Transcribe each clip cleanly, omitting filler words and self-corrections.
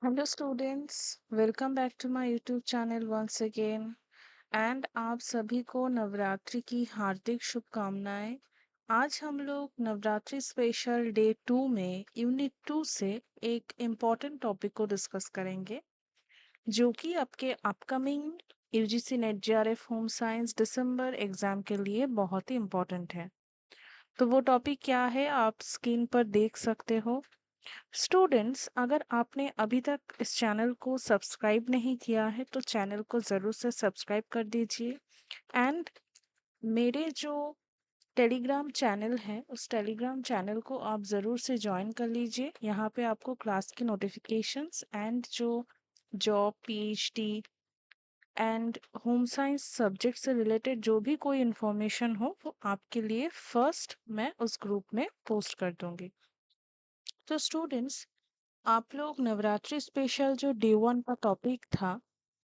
Hello students, welcome back to my YouTube channel once again. And आप सभी को नवरात्रि की हार्दिक शुभकामनाएं। आज हम लोग नवरात्रि स्पेशल डे 2 में यूनिट 2 से एक इम्पॉर्टेंट टॉपिक को डिस्कस करेंगे, जो कि आपके upcoming UGC NET JRF home science December exam के लिए बहुत ही इम्पोर्टेंट है। तो वो टॉपिक क्या है आप स्क्रीन पर देख सकते हो। स्टूडेंट्स, अगर आपने अभी तक इस चैनल को सब्सक्राइब नहीं किया है तो चैनल को ज़रूर से सब्सक्राइब कर दीजिए। एंड मेरे जो टेलीग्राम चैनल है उस टेलीग्राम चैनल को आप ज़रूर से ज्वाइन कर लीजिए। यहाँ पे आपको क्लास की नोटिफिकेशंस एंड जो job PhD and home science subject से रिलेटेड जो भी कोई इन्फॉर्मेशन हो वो आपके लिए फर्स्ट मैं उस ग्रुप में पोस्ट कर दूंगी। तो स्टूडेंट्स, आप लोग नवरात्रि स्पेशल जो डे 1 का टॉपिक था,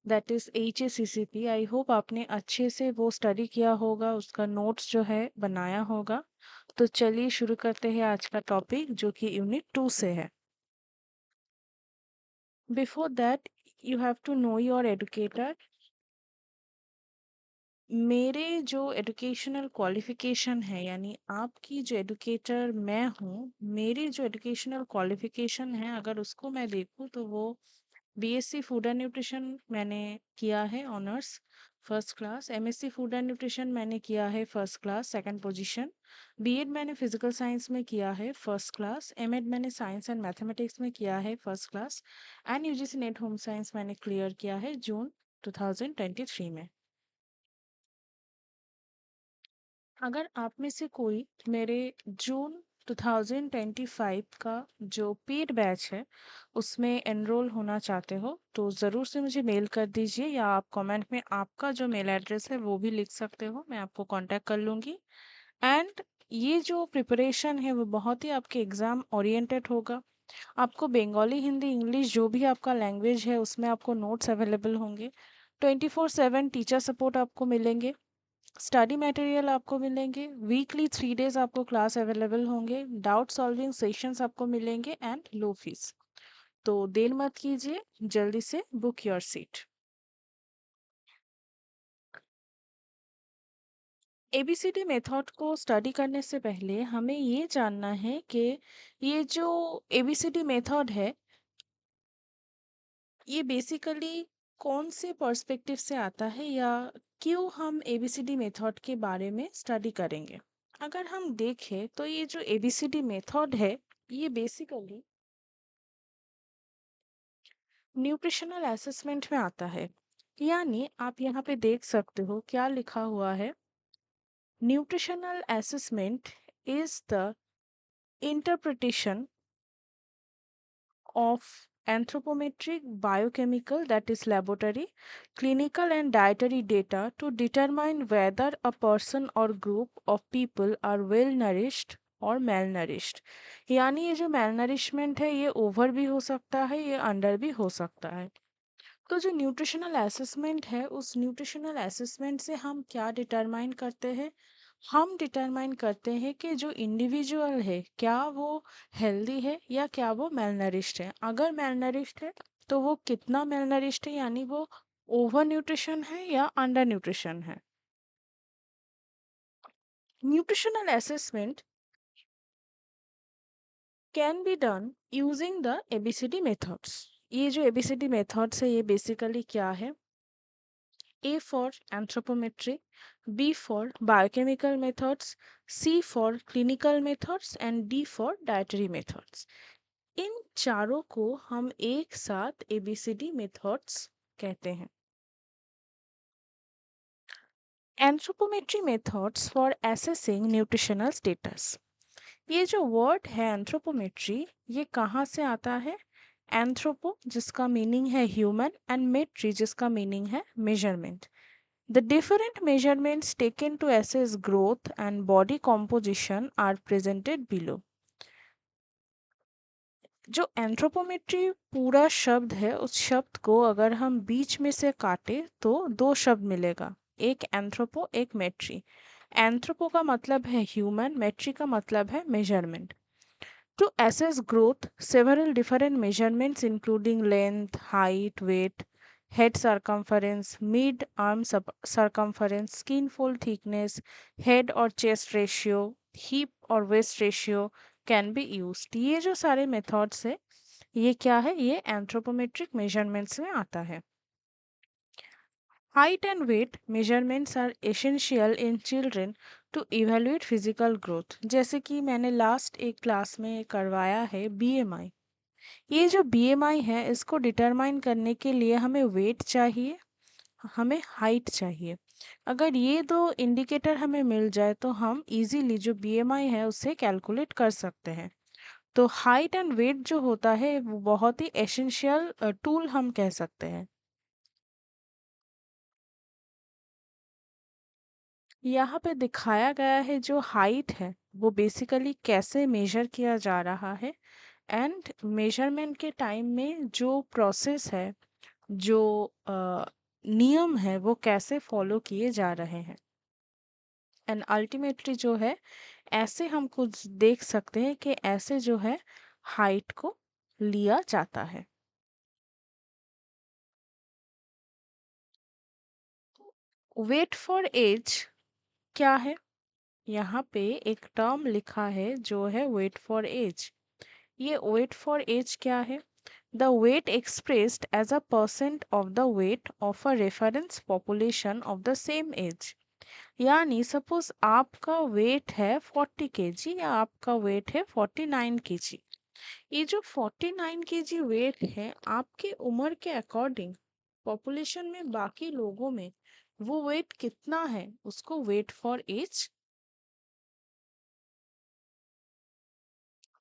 that is HACCP, I hope आपने अच्छे से वो स्टडी किया होगा, उसका नोट्स जो है बनाया होगा। तो चलिए शुरू करते हैं आज का टॉपिक जो कि यूनिट 2 से है। Before that you have to know your educator. मेरे जो एजुकेशनल क्वालिफिकेशन है, यानी आपकी जो एडुकेटर मैं हूँ, मेरी जो एजुकेशनल क्वालिफिकेशन है अगर उसको मैं देखूँ तो वो बीएससी फूड एंड न्यूट्रिशन मैंने किया है honours first class. MSc food and nutrition मैंने किया है first class second position. BEd मैंने फिजिकल साइंस में किया है फर्स्ट क्लास। एमएड मैंने साइंस एंड मैथमेटिक्स में किया है first class. And UGC NET home science मैंने क्लियर किया है जून 2023 में। अगर आप में से कोई मेरे जून 2025 का जो पेड बैच है उसमें एनरोल होना चाहते हो तो ज़रूर से मुझे मेल कर दीजिए, या आप कमेंट में आपका जो मेल एड्रेस है वो भी लिख सकते हो, मैं आपको कांटेक्ट कर लूँगी। एंड ये जो प्रिपरेशन है वो बहुत ही आपके एग्ज़ाम ओरिएंटेड होगा। आपको बंगाली हिंदी इंग्लिश जो भी आपका लैंग्वेज है उसमें आपको नोट्स अवेलेबल होंगे। 24/7 टीचर सपोर्ट आपको मिलेंगे। स्टडी मटेरियल आपको मिलेंगे। वीकली 3 डेज आपको क्लास अवेलेबल होंगे। डाउट सॉल्विंग सेशंस आपको मिलेंगे एंड लो फीस। तो देर मत कीजिए, जल्दी से book your seat. A B C D method को स्टडी करने से पहले हमें ये जानना है कि ये जो एबीसीडी मेथड है ये बेसिकली कौन से पर्सपेक्टिव से आता है, या क्यों हम एबीसीडी मेथड के बारे में स्टडी करेंगे। अगर हम देखें तो ये जो एबीसीडी मेथड है ये बेसिकली न्यूट्रिशनल असेसमेंट में आता है। यानी आप यहाँ पे देख सकते हो क्या लिखा हुआ है। Nutritional assessment is the interpretation of anthropometric, biochemical, that is laboratory, clinical and dietary data to determine whether a person or group of people are well nourished और मेल नरिश्ड। यानी ये जो मेल नरिशमेंट है ये over भी हो सकता है, ये अंडर भी हो सकता है। तो जो न्यूट्रिशनल असेसमेंट है उस न्यूट्रिशनल असेसमेंट से हम क्या डिटरमाइन करते हैं। हम डिटरमाइन करते हैं कि जो इंडिविजुअल है क्या वो हेल्दी है या क्या वो मेलनरिश्ड है। अगर मेलनरिश्ड है तो वो कितना मेलनरिश्ड है, यानी वो ओवर न्यूट्रिशन है या अंडर न्यूट्रिशन है। Nutritional assessment can be done using the A B C D methods. ये जो एबीसीडी मेथड्स है ये बेसिकली क्या है। A for anthropometry, B for biochemical methods, C for clinical methods and D for dietary methods। इन चारों को हम एक साथ ABCD मेथड्स कहते हैं। Anthropometry methods for assessing nutritional status. ये जो वर्ड है एंथ्रोपोमेट्री ये कहाँ से आता है। एंथ्रोपो जिसका मीनिंग है ह्यूमन एंड मेट्री जिसका मीनिंग है measurement. The different measurements taken to assess growth and body composition are presented below। जो एंथ्रोपोमेट्री पूरा शब्द है उस शब्द को अगर हम बीच में से काटे तो दो शब्द मिलेगा, एक एंथ्रोपो एक मेट्री। एंथ्रोपो का मतलब है ह्यूमन, मेट्री का मतलब है measurement. To assess growth, several different measurements including length, height, weight, head circumference, mid arm circumference, skin fold thickness, head or chest ratio, hip or waist ratio can be used. ये जो सारे methods है ये क्या है, ये anthropometric measurements में आता है. Height and weight measurements are essential in children to evaluate physical growth. जैसे कि मैंने लास्ट एक क्लास में करवाया है बीएमआई. ये जो बीएमआई है इसको डिटरमाइन करने के लिए हमें वेट चाहिए, हमें हाइट चाहिए. अगर ये दो इंडिकेटर हमें मिल जाए तो हम इजीली जो बीएमआई है उसे कैलकुलेट कर सकते हैं. तो हाइट एंड वेट जो होता है वो बहुत ही एसेंशियल टूल हम कह सकते हैं. यहाँ पे दिखाया गया है जो हाइट है वो बेसिकली कैसे मेजर किया जा रहा है एंड मेजरमेंट के टाइम में जो प्रोसेस है, जो नियम है वो कैसे फॉलो किए जा रहे हैं. एंड अल्टीमेटली जो है ऐसे हम कुछ देख सकते हैं कि ऐसे जो है हाइट को लिया जाता है. वेट फॉर एज क्या है? यहाँ पे एक टर्म लिखा है जो है वेट फॉर एज. ये वेट फॉर एज क्या है? The weight expressed as a percent of the weight of a reference population of the same age. यानी सपोज आपका वेट है 40 kg या आपका वेट है 49 kg. ये जो 49 kg वेट है आपके उम्र के अकॉर्डिंग पॉपुलेशन में बाकी लोगों में वो वेट कितना है उसको वेट फॉर एज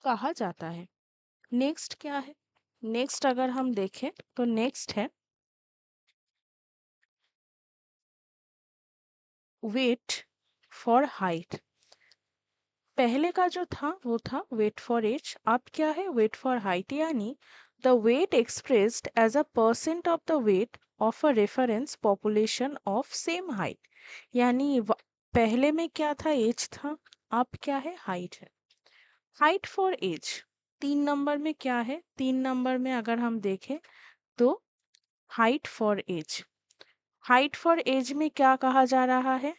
कहा जाता है. नेक्स्ट क्या है? नेक्स्ट अगर हम देखें तो नेक्स्ट है वेट फॉर हाइट. पहले का जो था वो था वेट फॉर एज, अब क्या है वेट फॉर हाइट. यानी the weight expressed as a percent of the weight of a reference population of same height. यानी पहले में क्या था, एज था, अब क्या है, हाइट है. हाइट फॉर एज 3 नंबर में क्या है? 3 नंबर में अगर हम देखें तो height for age. Height for age में क्या कहा जा रहा है?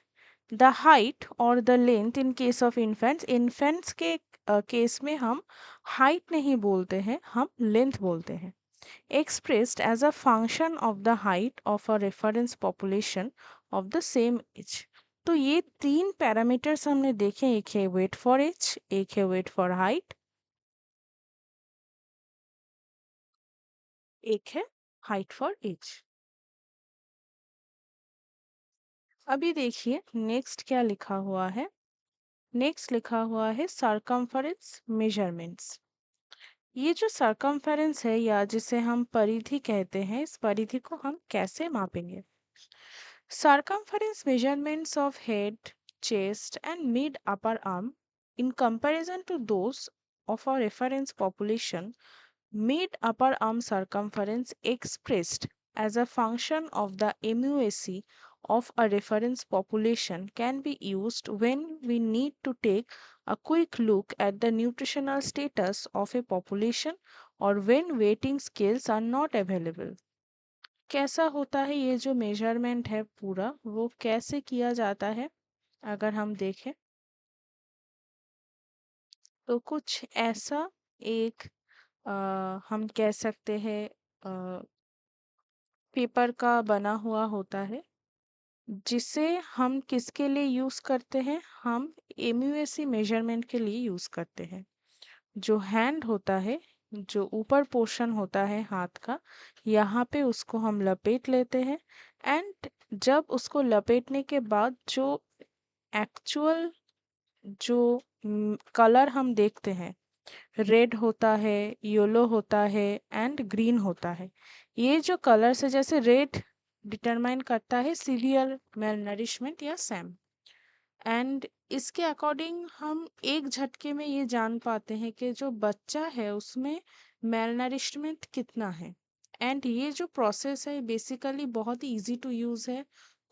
द हाइट और the length in case of infants. Infants के केस में हम हाइट नहीं बोलते हैं, हम लेंथ बोलते हैं. Expressed as a function of the height of a reference population of the same age. तो ये 3 पैरामीटर्स हमने देखे, एक है वेट फॉर एज, एक है वेट फॉर हाइट, एक है हाइट फॉर एज. अभी देखिए नेक्स्ट क्या लिखा हुआ है. नेक्स्ट लिखा हुआ है सरकमफेरेंस मेजरमेंट्स. ये जो सरकमफेरेंस है या जिसे हम परिधि कहते हैं, इस परिधि को हम कैसे मापेंगे? Circumference measurements of head, chest, and mid upper arm in comparison to those of a reference population, mid upper arm circumference expressed as a function of the MUSE of a reference population can be used when we need to take a quick look at the nutritional status of a population or when weighting scales are not available. कैसा होता है ये जो measurement है पूरा, वो कैसे किया जाता है? अगर हम देखें तो कुछ ऐसा एक अ, हम कह सकते हैं पेपर का बना हुआ होता है जिसे हम किसके लिए यूज करते हैं, हम एमयूएसी मेजरमेंट के लिए यूज करते हैं. जो हैंड होता है, जो ऊपर पोर्शन होता है हाथ का, यहाँ पे उसको हम लपेट लेते हैं. एंड जब उसको लपेटने के बाद जो एक्चुअल जो कलर हम देखते हैं, रेड होता है, येलो होता है एंड ग्रीन होता है. ये जो कलर से, जैसे रेड डिटरमाइन करता है सीवियर मेल नरिशमेंट या सैम, एंड इसके अकॉर्डिंग हम एक झटके में ये जान पाते हैं कि जो बच्चा है उसमें मेलनरिशमेंट कितना है. एंड ये जो प्रोसेस है बेसिकली बहुत ही इजी टू यूज़ है,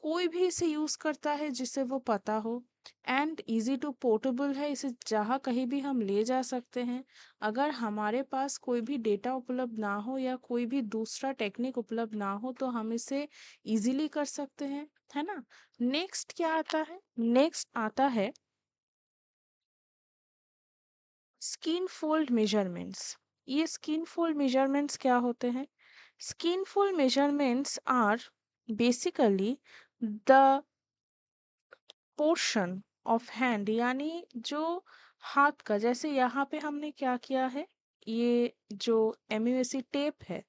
कोई भी इसे यूज़ करता है जिसे वो पता हो. एंड इजी टू पोर्टेबल है, इसे जहाँ कहीं भी हम ले जा सकते हैं। अगर हमारे पास कोई भी डेटा उपलब्ध ना हो या कोई भी दूसरा टेक्निक उपलब्ध ना हो तो हम इसे इजीली कर सकते हैं, है ना। नेक्स्ट क्या आता है? नेक्स्ट आता है स्किन फोल्ड मेजरमेंट्स। ये स्किन फोल्ड मेजरमेंट्स क्या होते हैं? Skin fold measurements are basically the portion of hand, यानी जो हाथ का, जैसे यहाँ पे हमने क्या किया है, ये जो एमयूएसी टेप है,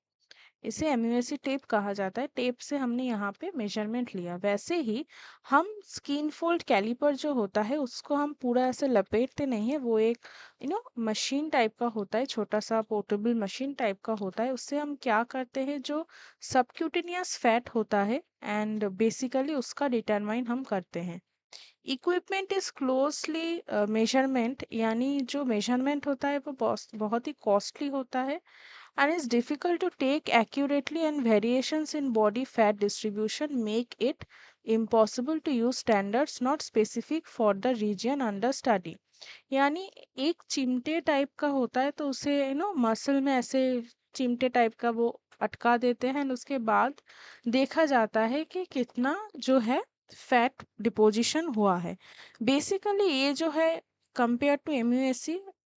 इसे एमयूएसी टेप कहा जाता है। टेप से हमने यहाँ पे मेजरमेंट लिया। वैसे ही हम स्किन फोल्ड कैलिपर जो होता है उसको हम पूरा ऐसे लपेटते नहीं है, वो एक मशीन टाइप का होता है, छोटा सा पोर्टेबल मशीन टाइप का होता है। उससे हम क्या करते हैं, जो सबक्यूटेनियस फैट होता है एंड बेसिकली उसका डिटरमाइन हम करते हैं। इक्विपमेंट इज क्लोजली मेजरमेंट, यानी जो मेजरमेंट होता है वो बहुत ही कॉस्टली होता है and is difficult to take accurately, and variations in body fat distribution make it impossible to use standards not specific for the region under study। यानी एक चिमटे टाइप का होता है तो उसे मसल में ऐसे चिमटे टाइप का वो अटका देते हैं and उसके बाद देखा जाता है कि कितना जो है फैट डिपोजिशन हुआ है। बेसिकली ये जो है कंपेयर टू एमयूएससी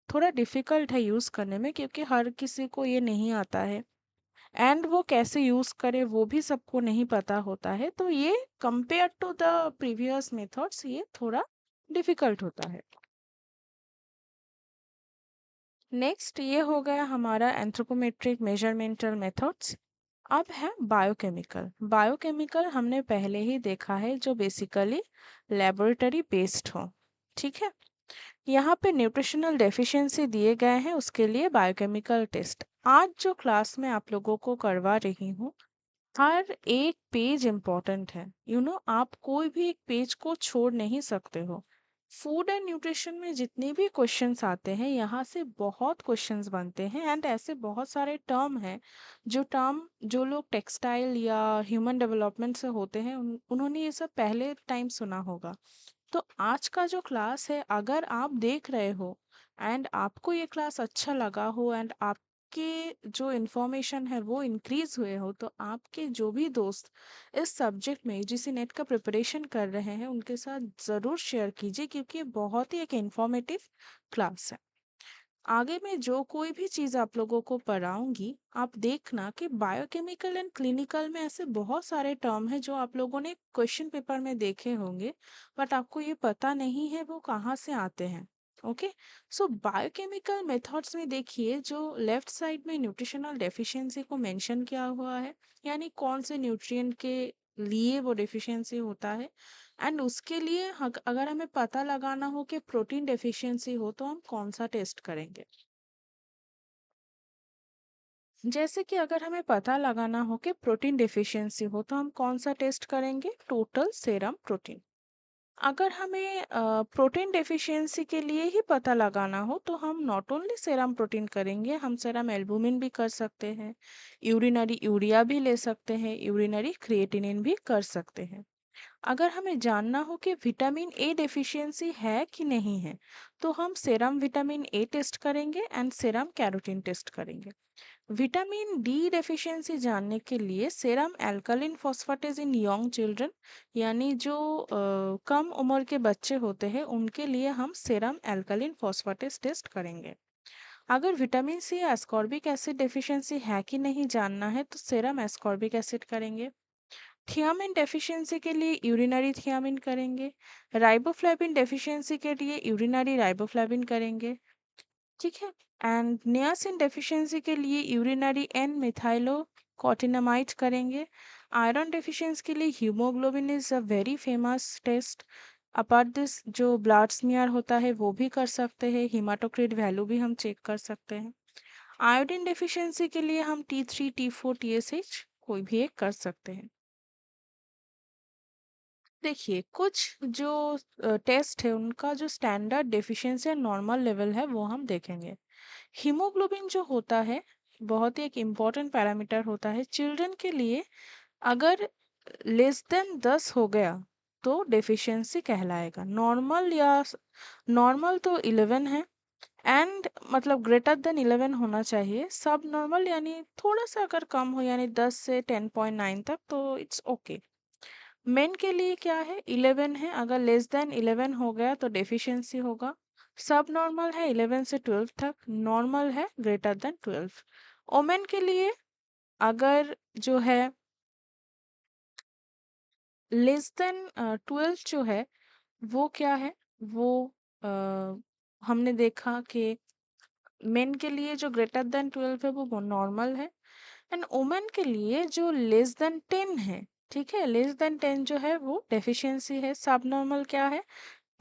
थोड़ा डिफिकल्ट है यूज़ करने में, क्योंकि हर किसी को ये नहीं आता है एंड वो कैसे यूज़ करे वो भी सबको नहीं पता होता है। तो ये compare to the previous methods ये थोड़ा डिफिकल्ट होता है। नेक्स्ट ये हो गया हमारा एंथ्रोपोमेट्रिक मेजरमेंटल मेथड्स। अब है बायोकेमिकल। बायोकेमिकल हमने पहले ही देखा है, जो बेसिकली लेबोरेटरी बेस्ड हो। ठीक है, यहाँ पे न्यूट्रिशनल डेफिशिएंसी दिए गए हैं, उसके लिए बायोकेमिकल टेस्ट। आज जो क्लास में आप लोगों को करवा रही हूँ, हर एक पेज इम्पोर्टेंट है। आप कोई भी एक पेज को छोड़ नहीं सकते हो। फूड एंड न्यूट्रिशन में जितने भी क्वेश्चंस आते हैं, यहाँ से बहुत क्वेश्चंस बनते हैं एंड ऐसे बहुत सारे टर्म हैं जो लोग टेक्सटाइल या ह्यूमन डेवलपमेंट से होते हैं उन्होंने ये सब पहले टाइम सुना होगा। तो आज का जो क्लास है, अगर आप देख रहे हो एंड आपको ये क्लास अच्छा लगा हो एंड आपके जो इन्फॉर्मेशन है वो इंक्रीज हुए हो, तो आपके जो भी दोस्त इस सब्जेक्ट में यूजीसी नेट का प्रिपरेशन कर रहे हैं उनके साथ ज़रूर शेयर कीजिए, क्योंकि ये बहुत ही एक इन्फॉर्मेटिव क्लास है। आगे मैं जो कोई भी चीज़ आप लोगों को पढ़ाऊंगी, आप देखना कि बायोकेमिकल एंड क्लिनिकल में ऐसे बहुत सारे टर्म हैं जो आप लोगों ने क्वेश्चन पेपर में देखे होंगे, बट आपको ये पता नहीं है वो कहाँ से आते हैं। ओके, सो बायोकेमिकल मेथड्स में देखिए, जो लेफ्ट साइड में न्यूट्रिशनल डेफिशिएंसी को मेंशन किया हुआ है, यानी कौन से न्यूट्रिएंट के लिए वो डेफिशिएंसी होता है। एंड उसके लिए अगर हमें पता लगाना हो कि प्रोटीन डेफिशिएंसी हो तो हम कौन सा टेस्ट करेंगे। जैसे कि अगर हमें पता लगाना हो कि प्रोटीन डेफिशिएंसी हो तो हम कौन सा टेस्ट करेंगे, टोटल सेरम प्रोटीन। अगर हमें प्रोटीन डेफिशिएंसी के लिए ही पता लगाना हो तो हम नॉट ओनली सेरम प्रोटीन करेंगे, हम सेरम एल्बुमिन भी कर सकते हैं, यूरिनरी यूरिया भी ले सकते हैं, यूरिनरी क्रिएटिनिन भी कर सकते हैं। अगर हमें जानना हो कि विटामिन ए डेफिशिएंसी है कि नहीं है, तो हम सेरम विटामिन ए टेस्ट करेंगे एंड सेरम कैरोटीन टेस्ट करेंगे। विटामिन डी डेफिशिएंसी जानने के लिए सेरम अल्कलिन फॉस्फेटेज इन यंग चिल्ड्रन, यानी जो कम उम्र के बच्चे होते हैं उनके लिए हम सेरम अल्कलिन फॉस्फेटेज टेस्ट करेंगे। अगर vitamin C ascorbic acid deficiency है कि नहीं जानना है तो सेरम एस्कॉर्बिक एसिड करेंगे। थियामिन डेफिशिएंसी के लिए यूरिनरी थियामिन करेंगे। राइबोफ्लेविन डेफिशिएंसी के लिए यूरिनरी राइबोफ्लेविन करेंगे। ठीक है, एंड नियासिन डेफिशिएंसी के लिए यूरिनरी एन मिथाइलो कॉटिनामाइड करेंगे। आयरन डेफिशिएंसी के लिए haemoglobin is a very famous test. Apart this जो ब्लड स्मीयर होता है वो भी कर सकते हैं, हीमाटोक्रिट वैल्यू भी हम चेक कर सकते हैं। आयोडीन डेफिशिएंसी के लिए हम T3 T4 TSH कोई भी एक कर सकते हैं। देखिए, कुछ जो टेस्ट है उनका जो स्टैंडर्ड डेफिशिएंसी या नॉर्मल लेवल है वो हम देखेंगे। हीमोग्लोबिन जो होता है बहुत ही एक इम्पॉर्टेंट पैरामीटर होता है चिल्ड्रन के लिए। अगर लेस देन 10 हो गया तो डेफिशिएंसी कहलाएगा। नॉर्मल तो 11 है एंड मतलब ग्रेटर देन 11 होना चाहिए। सब नॉर्मल यानी थोड़ा सा अगर कम हो यानी 10 से 10.9 तक तो इट्स ओके। मेन के लिए क्या है 11 है, अगर लेस देन 11 हो गया तो डेफिशिएंसी होगा। सब नॉर्मल है 11 से 12 तक, नॉर्मल है ग्रेटर देन 12। ओमेन के लिए अगर जो है लेस देन 12 जो है वो क्या है, वो अ, हमने देखा कि मेन के लिए जो ग्रेटर देन 12 है वो नॉर्मल है एंड वुमेन के लिए जो लेस देन 10 है, ठीक है, लेस देन 10 जो है वो डेफिशिएंसी है। सब नॉर्मल क्या है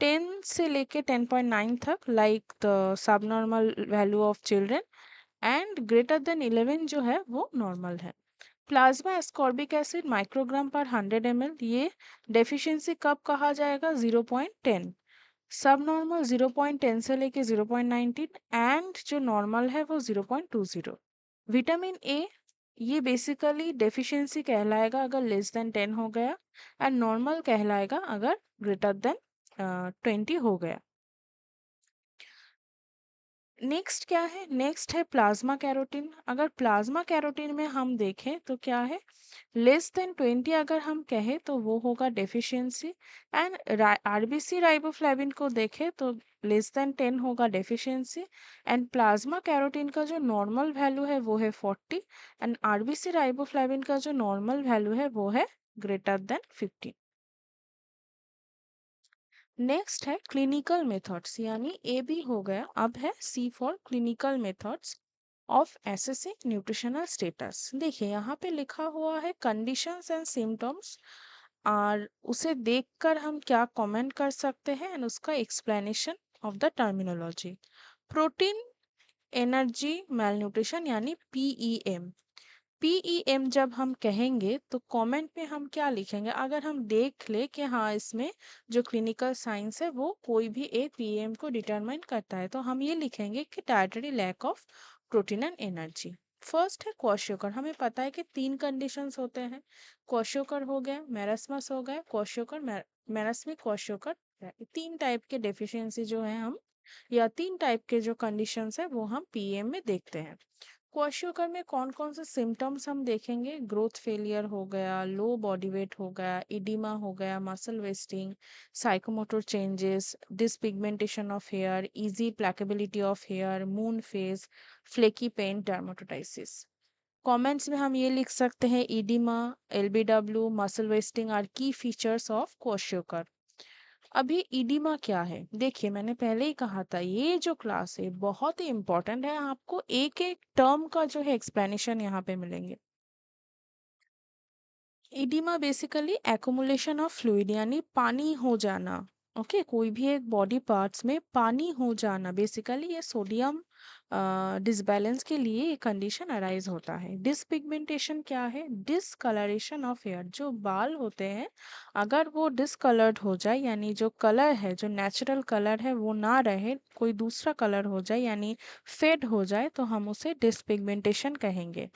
10 से लेके 10.9 तक, like the sub normal value of children, and greater than 11 जो है वो नॉर्मल है। प्लाज्मा एस्कॉर्बिक एसिड माइक्रोग्राम पर 100 ml, ये डेफिशिएंसी कब कहा जाएगा 0.10। सब नॉर्मल 0.10 से लेके 0.19 एंड जो नॉर्मल है वो 0.20। विटामिन ए ये बेसिकली डेफिशिएंसी कहलाएगा अगर लेस देन 10 हो गया एंड नॉर्मल कहलाएगा अगर ग्रेटर देन 20 हो गया। नेक्स्ट क्या है, नेक्स्ट है प्लाज्मा कैरोटीन। अगर प्लाज्मा कैरोटीन में हम देखें तो क्या है लेस देन 20 अगर हम कहें तो वो होगा डेफिशिएंसी एंड आरबीसी राइबोफ्लेविन को देखें तो लेस देन 10 होगा डेफिशिएंसी एंड प्लाज्मा कैरोटीन का जो नॉर्मल वैल्यू है वो है 40 एंड आरबीसी राइबोफ्लेविन का जो नॉर्मल वैल्यू है वो है ग्रेटर देन 15। नेक्स्ट है क्लिनिकल मेथड्स, यानी ए भी हो गया, अब है C for clinical methods of assessing nutritional status. देखिए यहाँ पे लिखा हुआ है कंडीशंस एंड सिम्टम्स, और उसे देखकर हम क्या कमेंट कर सकते हैं एंड उसका explanation of the terminology. Protein energy malnutrition यानी पीईएम। पीईएम जब हम कहेंगे तो कमेंट में हम क्या लिखेंगे, अगर हम देख ले कि हाँ इसमें जो क्लिनिकल साइंस है वो कोई भी एक पीएम को डिटरमाइन करता है तो हम ये लिखेंगे कि dietary lack of protein and energy. First है क्वाशियोकर, हमें पता है कि तीन कंडीशंस होते हैं, क्वाशियोकर हो गया, मेरस्मस हो गया, क्वाशियोकर मेरस्मिक क्वाशियोकर। तीन टाइप के डेफिशिएंसी जो है हम, या तीन टाइप के जो कंडीशंस है वो हम पीएम में देखते हैं। क्वाशियोकर में कौन कौन से सिम्टम्स हम देखेंगे, ग्रोथ फेलियर हो गया, लो बॉडी वेट हो गया, इडिमा हो गया, muscle wasting, psychomotor changes, depigmentation of hair, easy pluckability of hair, moon face, flaky paint, dermatosis. Comments में हम ये लिख सकते हैं oedema, LBW, muscle wasting are key features of kwashiorkor. अभी इडिमा क्या है, देखिए मैंने पहले ही कहा था ये जो क्लास है बहुत ही इंपॉर्टेंट है, आपको एक एक टर्म का जो है एक्सप्लेनेशन यहाँ पे मिलेंगे। Oedema basically accumulation of fluid यानी पानी हो जाना। ओके, कोई भी एक बॉडी पार्ट्स में पानी हो जाना, बेसिकली ये सोडियम डिसबैलेंस के लिए ये कंडीशन अराइज होता है। डिसपिगमेंटेशन क्या है, डिसकलरेशन ऑफ हेयर, जो बाल होते हैं अगर वो डिसकलर्ड हो जाए यानी जो कलर है जो नेचुरल कलर है वो ना रहे, कोई दूसरा कलर हो जाए यानी फेड हो जाए तो हम उसे डिसपिगमेंटेशन कहेंगे।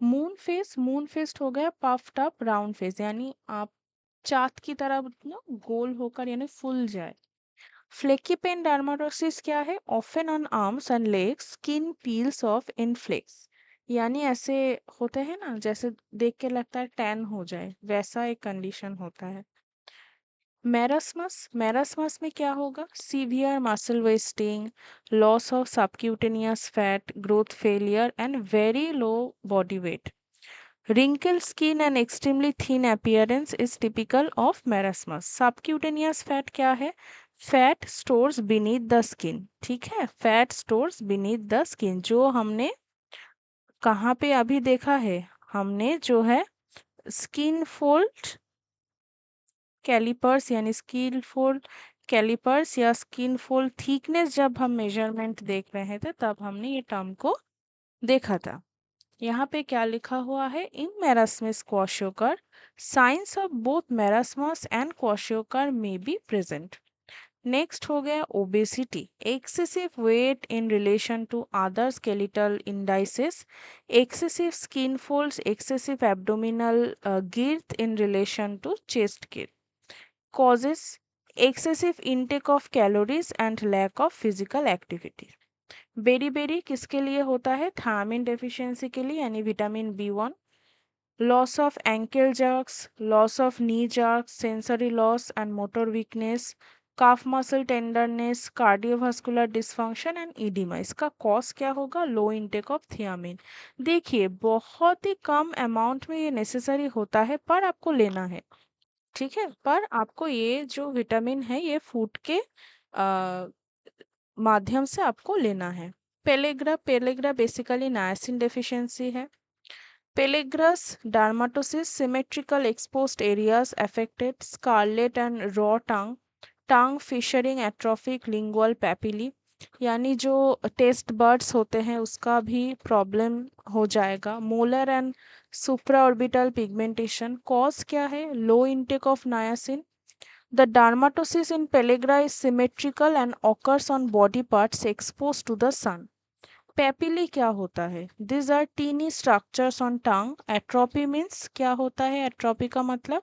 मून फेस्ट हो गया पफ्ड अप राउंड फेस, यानी आप चाँद की तरह ना गोल होकर यानी फूल जाए। फ्लेकी पेन डर्माटोसिस क्या है, often on arms and legs, skin peels off in flakes, यानी ऐसे होते हैं ना जैसे देख के लगता है टैन हो जाए, वैसा एक कंडीशन होता है। मेरस्मस, मेरस्मस में क्या होगा, severe muscle wasting, loss of subcutaneous fat, growth failure and very low body weight. Wrinkled skin and extremely thin appearance is typical of marasmus. Subcutaneous fat क्या है, fat stores beneath the skin, ठीक है, fat stores beneath the skin, जो हमने कहाँ पे अभी देखा है, हमने जो है स्किन फोल्ड कैलिपर्स यानी स्किन फोल्ड कैलिपर्स या स्किन फोल्ड थिकनेस जब हम मेजरमेंट देख रहे थे तब हमने ये टर्म को देखा था। यहाँ पे क्या लिखा हुआ है, in marasmus kwashiorkor signs of both marasmus and kwashiorkor में बी प्रेजेंट। नेक्स्ट हो गया obesity, excessive weight in relation to other skeletal indices, excessive skin folds, excessive abdominal girth in relation to chest girth। causes excessive intake of calories and lack of physical activity. Beri किसके लिए होता है? Thiamine deficiency के लिए यानी vitamin B1. Loss of ankle jerks, loss of knee jerks, sensory loss and motor weakness, calf muscle tenderness, cardiovascular dysfunction and edema. इसका cause क्या होगा? लो इंटेक ऑफ थियामिन. देखिए बहुत ही कम अमाउंट में ये नेसेसरी होता है पर आपको लेना है, ठीक है, पर आपको ये जो विटामिन है ये फूड के आ, माध्यम से आपको लेना है. पेलेग्रा बेसिकली नायसिन डेफिशिएंसी है. Pellagrous dermatosis, symmetrical exposed areas affected, scarlet and raw tongue, tongue fissuring atrophic lingual papillae, यानी जो टेस्ट बर्ड्स होते हैं उसका भी प्रॉब्लम हो जाएगा. Malar and supraorbital pigmentation. Cause क्या है? Low intake of niacin. The dermatosis in pellagra is symmetrical and occurs on body parts exposed to the sun. Papillae क्या होता है? This are tiny structures on tongue. Atrophy means क्या होता है? Atrophy का मतलब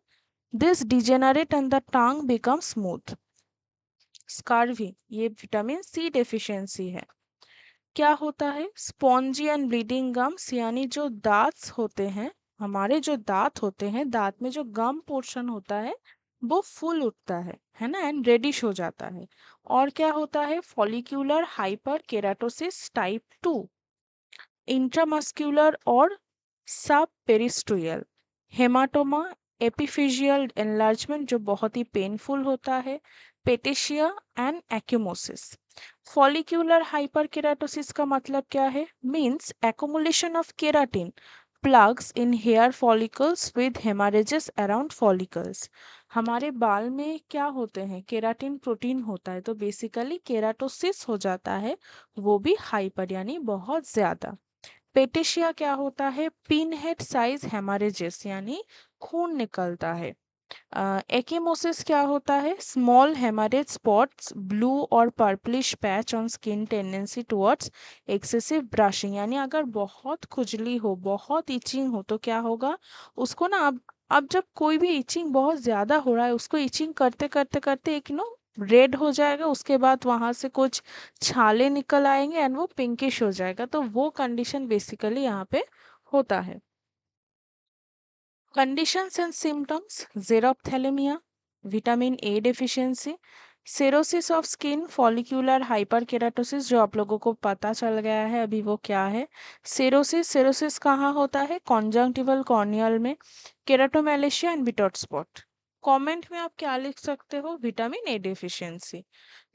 this degenerate and the tongue become smooth. Scurvy ये vitamin सी deficiency है. क्या होता है? स्पॉन्जी एंड ब्लीडिंग गम्स, यानी जो दांत होते हैं, हमारे जो दांत होते हैं, दांत में जो गम पोर्शन होता है वो फूल उठता है ना, एंड रेडिश हो जाता है. और क्या होता है? Follicular hyper keratosis type 2, intramuscular और सब पेरिस्ट्रियल. हेमाटोमा, एपिफिजियल एनलार्जमेंट जो बहुत ही पेनफुल होता है. Petechiae and ecchymosis. Follicular hyperkeratosis का मतलब क्या है? Means accumulation of keratin plugs in hair follicles with haemorrhages around follicles. हमारे बाल में क्या होते हैं? केराटिन प्रोटीन होता है, तो बेसिकली केराटोसिस हो जाता है, वो भी हाइपर यानी बहुत ज्यादा. पेटिशिया क्या होता है? पिन हेड साइज हेमरेजेस यानी खून निकलता है. एकिमोसिस क्या होता है? स्मॉल हेमरेज स्पॉट्स, ब्लू और purplish patch on skin, tendency towards excessive brushing, यानी अगर बहुत खुजली हो, बहुत इचिंग हो तो क्या होगा उसको ना, अब जब कोई भी इचिंग बहुत ज़्यादा हो रहा है उसको इचिंग करते करते करते एक रेड हो जाएगा, उसके बाद वहां से कुछ छाले निकल आएंगे एंड वो पिंकिश हो जाएगा, तो वो कंडीशन बेसिकली यहाँ पे होता है. Conditions and symptoms: xerophthalmia, vitamin A deficiency, cirrhosis of skin, follicular hyperkeratosis जो आप लोगों को पता चल गया है अभी वो क्या है. सिरोसिस कहाँ होता है? कॉन्जंक्टिवल कॉर्नियल में. केराटोमेलेशिया एंड बिटॉट स्पॉट. कमेंट में आप क्या लिख सकते हो? Vitamin A deficiency.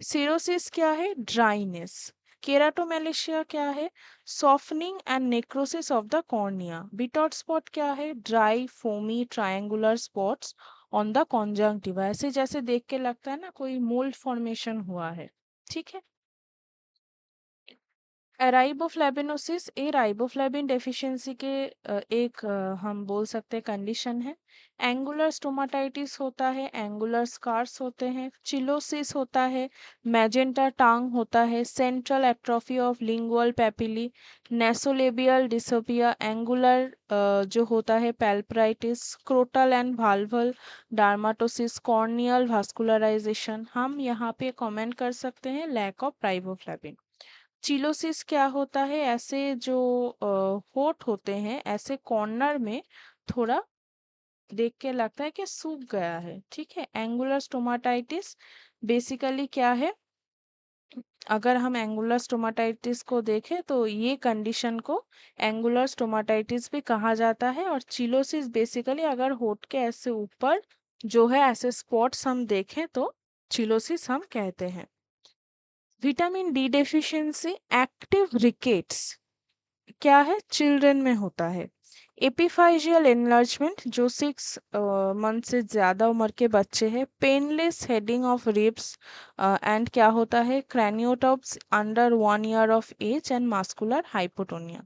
सिरोसिस क्या है? ड्राइनेस. केराटोमेलेशिया क्या है? Softening and necrosis of the cornea. Bitot spot क्या है? Dry foamy triangular spots on the conjunctiva. ऐसे जैसे देख के लगता है ना कोई मोल्ड फॉर्मेशन हुआ है, ठीक है. राइबोफ्लेविनोसिस ए राइबोफ्लेविन डेफिशिएंसी के एक हम बोल सकते हैं कंडीशन है. एंगुलर स्टोमाटाइटिस होता है, एंगुलर स्कार्स होते हैं, चिलोसिस होता है, मैजेंटा टांग होता है, central atrophy of lingual papillae, nasolabial dysopia, angular जो होता है palpebritis, scrotal and vulval dermatosis, corneal vascularisation. हम यहाँ पे कमेंट कर सकते हैं लैक ऑफ राइबोफ्लेविन. चिलोसिस क्या होता है? ऐसे जो होठ होते हैं ऐसे कॉर्नर में थोड़ा देख के लगता है कि सूख गया है, ठीक है. एंगुलर स्टोमाटाइटिस बेसिकली क्या है? अगर हम एंगुलर स्टोमाटाइटिस को देखें तो ये कंडीशन को एंगुलर स्टोमाटाइटिस भी कहा जाता है. और चिलोसिस बेसिकली अगर होठ के ऐसे ऊपर जो है ऐसे स्पॉट्स हम देखें तो चिलोसिस हम कहते हैं. Vitamin D deficiency. Active rickets क्या है? चिल्ड्रन में होता है. एपिफाइजियल एनलार्जमेंट जो 6 मंथ से ज़्यादा उम्र के बच्चे हैं. Painless beading of ribs and क्या होता है? Craniotabes under 1 year of age and muscular hypotonia.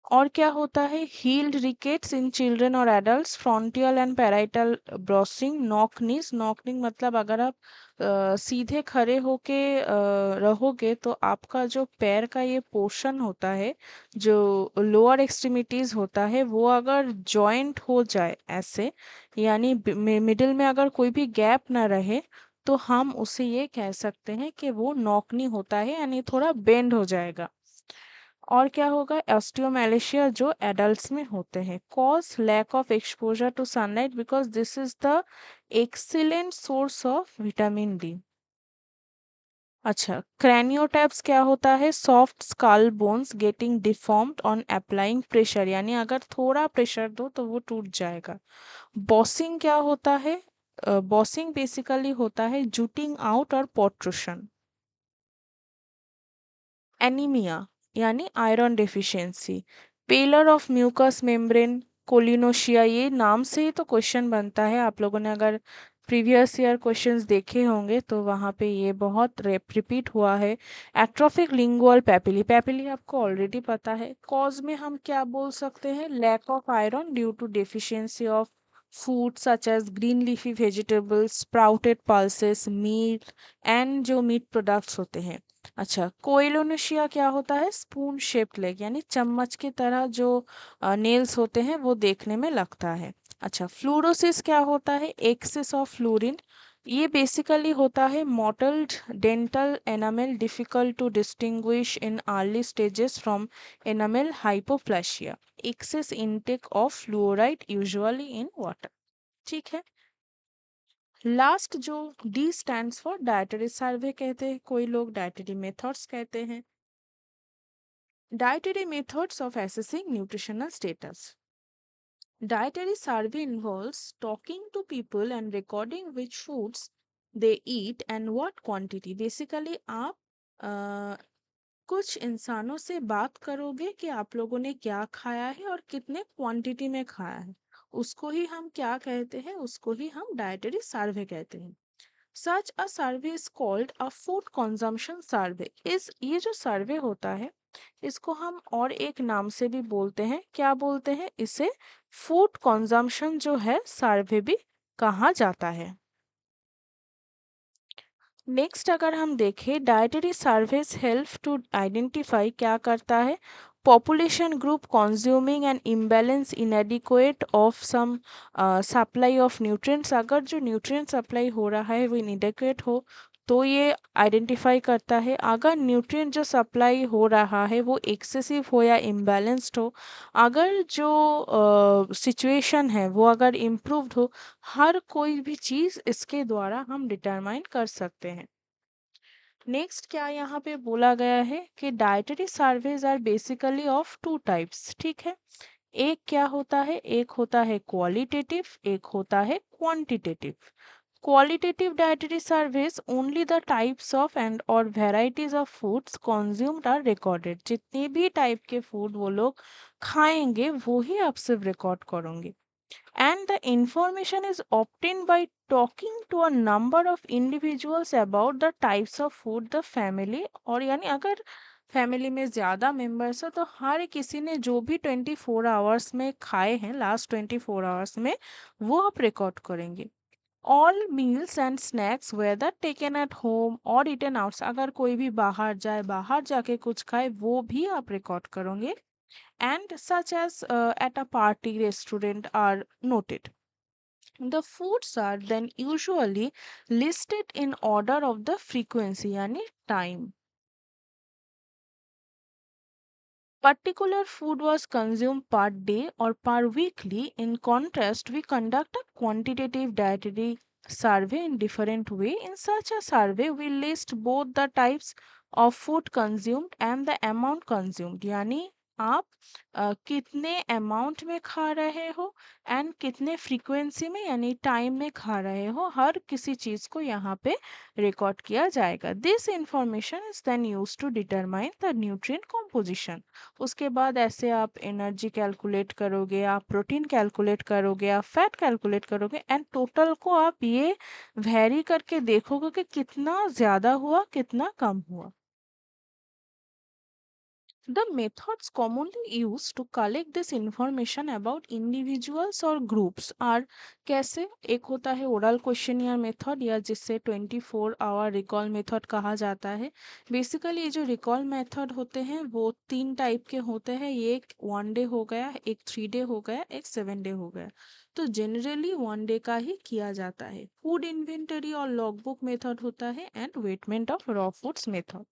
और क्या होता है, हील्ड रिकेट्स इन चिल्ड्रन और adults, frontal and parietal bossing, knocking मतलब अगर आप सीधे खड़े होके रहोगे तो आपका जो पैर का ये पोर्शन होता है, जो लोअर एक्सट्रीमिटीज होता है, वो अगर जॉइंट हो जाए ऐसे, यानी मिडिल में अगर कोई भी गैप ना रहे, तो हम उसे ये कह सकते हैं कि वो नॉकनी होता है, यानी थोड़ा बेंड हो जाएगा। और क्या होगा, ऑस्टियोमैलेशिया जो एडल्ट्स में होते हैं, cause lack of exposure to sunlight because this is the excellent source of vitamin D. अच्छा, क्रैनियोटैप्स क्या होता है, soft skull bones getting deformed on applying pressure, यानी अगर थोड़ा प्रेशर दो तो वो टूट जाएगा। बॉसिंग क्या होता है, बॉसिंग बेसिकली होता है जूटिंग आउट और पोट्रूशन। एनीमिया यानी iron deficiency, pallor of mucous membrane, koilonychia, ये नाम से ही तो क्वेश्चन बनता है। आप लोगों ने अगर प्रीवियस ईयर क्वेश्चंस देखे होंगे तो वहाँ पे ये बहुत रिपीट हुआ है। एट्रोफिक लिंगुअल पैपिली, पैपिली आपको ऑलरेडी पता है। कॉज में हम क्या बोल सकते हैं, lack of iron due to deficiency of food such as green leafy vegetables, sprouted pulses, meat and जो मीट प्रोडक्ट्स होते हैं। अच्छा, कोइलोनेशिया क्या होता है, स्पून शेप्ड लेग, यानी चम्मच की तरह जो नेल्स होते हैं वो देखने में लगता है। अच्छा, फ्लूरोसिस क्या होता है, एक्सेस ऑफ फ्लोरिन, ये बेसिकली होता है mottled dental enamel difficult to distinguish in early stages from enamel hypoplasia, excess intake of fluoride usually in water. ठीक है। लास्ट जो D stands for dietary survey कहते हैं, कोई लोग डाइटरी मेथड्स कहते हैं। Dietary methods of assessing nutritional status. Dietary survey involves talking to people and recording which foods they eat and what quantity. Basically, आप कुछ इंसानों से बात करोगे कि आप लोगों ने क्या खाया है और कितने क्वांटिटी में खाया है। उसको ही हम क्या कहते हैं, उसको ही हम डाइटरी सर्वे कहते हैं। Such a survey is called a food consumption survey. इस ये जो सर्वे होता है, इसको हम और एक नाम से भी बोलते हैं, क्या बोलते हैं इसे, फूड कंजम्पशन जो है सर्वे भी कहा जाता है। नेक्स्ट अगर हम देखें, dietary surveys help to identify, क्या करता है, population group consuming and imbalance inadequate of some supply of nutrients, अगर जो न्यूट्रिएंट सप्लाई हो रहा है वो इनएडिक्वेट हो तो ये आइडेंटिफाई करता है। अगर न्यूट्रिएंट जो सप्लाई हो रहा है वो एक्सेसिव हो या इम्बैलेंस्ड हो, अगर जो सिचुएशन है वो अगर इम्प्रूव्ड हो, हर कोई भी चीज़ इसके द्वारा हम डिटरमाइन कर सकते हैं। नेक्स्ट क्या यहाँ पे बोला गया है कि dietary surveys are basically of two types. ठीक है, एक क्या होता है, एक होता है क्वालिटेटिव, एक होता है quantitative. Qualitative dietary surveys only the types of and और varieties of foods consumed are recorded, जितने भी टाइप के फूड वो लोग खाएंगे वो ही आप सिर्फ रिकॉर्ड करोगे। And the information is obtained by talking to a number of individuals about the types of food the family, और यानी अगर फैमिली में ज़्यादा मेंबर्स हो तो हर किसी ने जो भी 24 आवर्स में खाए हैं, लास्ट 24 आवर्स में, वो आप रिकॉर्ड करेंगे। All meals and snacks whether taken at home और इटन आउट्स, अगर कोई भी बाहर जाए, बाहर जाके कुछ खाए, वो भी आप रिकॉर्ड करोगे। and such as at a party restaurant are noted. The foods are then usually listed in order of the frequency yani time. Particular food was consumed per day or per weekly. In contrast, we conduct a quantitative dietary survey in different way. In such a survey, we list both the types of food consumed and the amount consumed. यानी आप कितने amount में खा रहे हो and कितने frequency में यानी टाइम में खा रहे हो, हर किसी चीज़ को यहाँ पे रिकॉर्ड किया जाएगा। This information is then use to determine the nutrient composition. उसके बाद ऐसे आप एनर्जी कैलकुलेट करोगे, आप प्रोटीन कैलकुलेट करोगे, आप फैट कैलकुलेट करोगे एंड टोटल को आप ये वेरी करके देखोगे कि कितना ज़्यादा हुआ कितना कम हुआ। The methods commonly used to collect this information about individuals or groups are कैसे? एक होता है ओरल क्वेश्चनियर मेथड या जिससे 24 आवर रिकॉल मेथड कहा जाता है। बेसिकली ये जो रिकॉल मेथड होते हैं वो तीन टाइप के होते हैं। ये एक 1 डे हो गया, एक 3 डे हो गया, एक 7 डे हो गया। तो जनरली 1 डे का ही किया जाता है। फूड इन्वेंटरी और लॉगबुक मेथड होता है and weighment of raw foods method.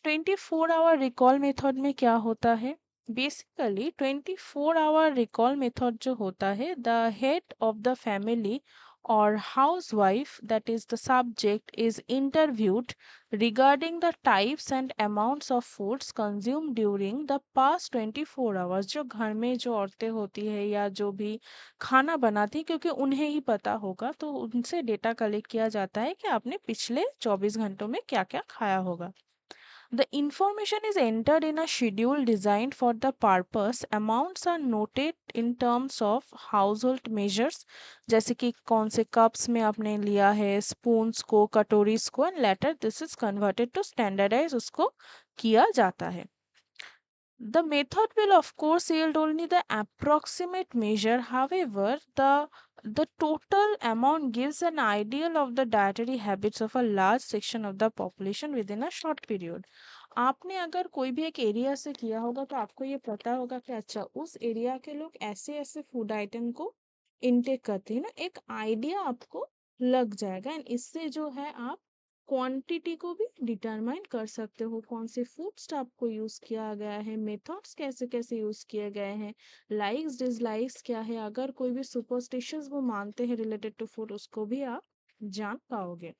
24 hour recall method में क्या होता है? बेसिकली 24 आवर रिकॉल मेथड जो होता है, the head of the family और housewife that is the subject is interviewed regarding the types and amounts of foods consume during the past 24 hours. जो घर में जो औरतें होती है या जो भी खाना बनाती है, क्योंकि उन्हें ही पता होगा, तो उनसे डेटा कलेक्ट किया जाता है कि आपने पिछले 24 घंटों में क्या क्या खाया होगा। The information is entered in a schedule designed for the purpose. Amounts are noted in terms of household measures, जैसे कि कौन से कप्स में आपने लिया है, स्पून्स को, कटोरीज को, and later this is converted to standardise उसको किया जाता है। The method will of course yield only the approximate measure. However, the total amount gives an ideal of the dietary habits of a large section of the population within a short period. आपने अगर कोई भी एक area से किया होगा तो आपको ये पता होगा कि अच्छा उस एरिया के लोग ऐसे ऐसे फूड आइटम को इनटेक करते हैं ना, एक आइडिया आपको लग जाएगा। एंड इससे जो है आप क्वांटिटी को भी डिटरमाइन कर सकते हो, कौन से फूड स्टॉप को यूज किया गया है, मेथड्स कैसे कैसे यूज किए गए हैं, लाइक्स डिसलाइक्स क्या है, अगर कोई भी सुपरस्टिशंस वो मानते हैं रिलेटेड टू फूड उसको भी आप जान पाओगे।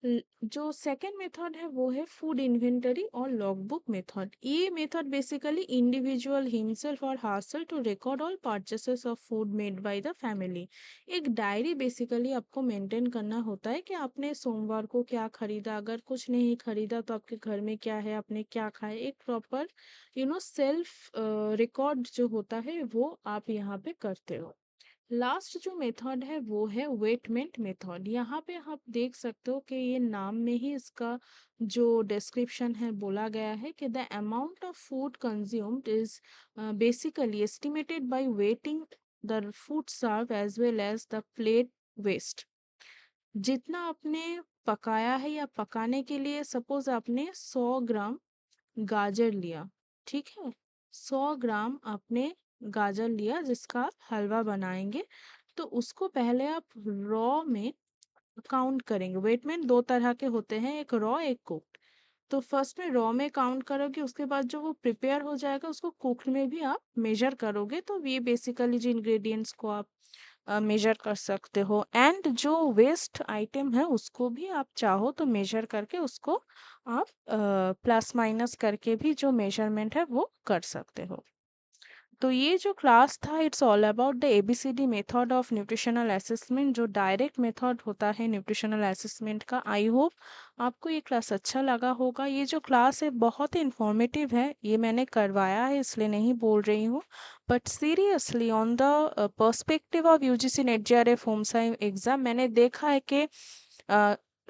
जो सेकंड मेथड है वो है फूड इन्वेंटरी और लॉगबुक मेथड। ये मेथड बेसिकली इंडिविजुअल हिमसेल्फ और herself to record all purchases of food made by the family. एक डायरी बेसिकली आपको मेंटेन करना होता है कि आपने सोमवार को क्या खरीदा, अगर कुछ नहीं खरीदा तो आपके घर में क्या है, आपने क्या खाया, एक प्रॉपर सेल्फ रिकॉर्ड जो होता है वो आप यहाँ पे करते हो। लास्ट जो मेथड है वो है वेटमेंट मेथड। यहाँ पे आप देख सकते हो कि ये नाम में ही इसका जो डिस्क्रिप्शन है बोला गया है कि the amount of food consumed is basically estimated by weighting the food serve as well as the plate waste. जितना आपने पकाया है या पकाने के लिए सपोज आपने 100 ग्राम गाजर लिया, ठीक है, 100 ग्राम आपने गाजर लिया जिसका आप हलवा बनाएंगे, तो उसको पहले आप रॉ में काउंट करेंगे। वेट में दो तरह के होते हैं, एक रॉ एक कुक्ड। तो फर्स्ट में रॉ में काउंट करोगे, उसके बाद जो वो प्रिपेयर हो जाएगा उसको कुक्ड में भी आप मेजर करोगे। तो ये बेसिकली जो इंग्रेडिएंट्स को आप मेजर कर सकते हो। एंड जो वेस्ट आइटम है उसको भी आप चाहो तो मेजर करके उसको आप प्लस माइनस करके भी जो मेजरमेंट है वो कर सकते हो। तो ये जो क्लास था it's all about the A B C D method of nutritional assessment, जो डायरेक्ट मेथड होता है न्यूट्रिशनल असेसमेंट का। आई होप आपको ये क्लास अच्छा लगा होगा। ये जो क्लास है बहुत ही इंफॉर्मेटिव है, ये मैंने करवाया है इसलिए नहीं बोल रही हूँ, but seriously on the perspective of UGC NET JRF home science exam मैंने देखा है कि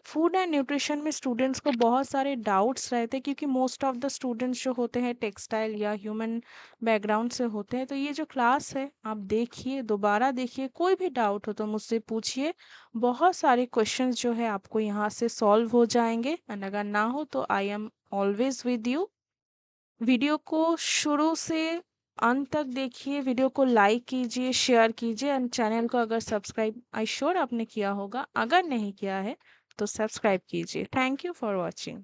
फूड एंड न्यूट्रिशन में स्टूडेंट्स को बहुत सारे डाउट्स रहते हैं, क्योंकि मोस्ट ऑफ द स्टूडेंट्स जो होते हैं टेक्सटाइल या ह्यूमन बैकग्राउंड से होते हैं। तो ये जो क्लास है आप देखिए, दोबारा देखिए, कोई भी डाउट हो तो मुझसे पूछिए। बहुत सारे क्वेश्चंस जो है आपको यहाँ से सॉल्व हो जाएंगे, एंड अगर ना हो तो I am always with you. Video को शुरू से अंत तक देखिए, वीडियो को लाइक कीजिए, शेयर कीजिए, एंड चैनल को अगर सब्सक्राइब आई श्योर आपने किया होगा, अगर नहीं किया है तो सब्सक्राइब कीजिए। Thank you for watching.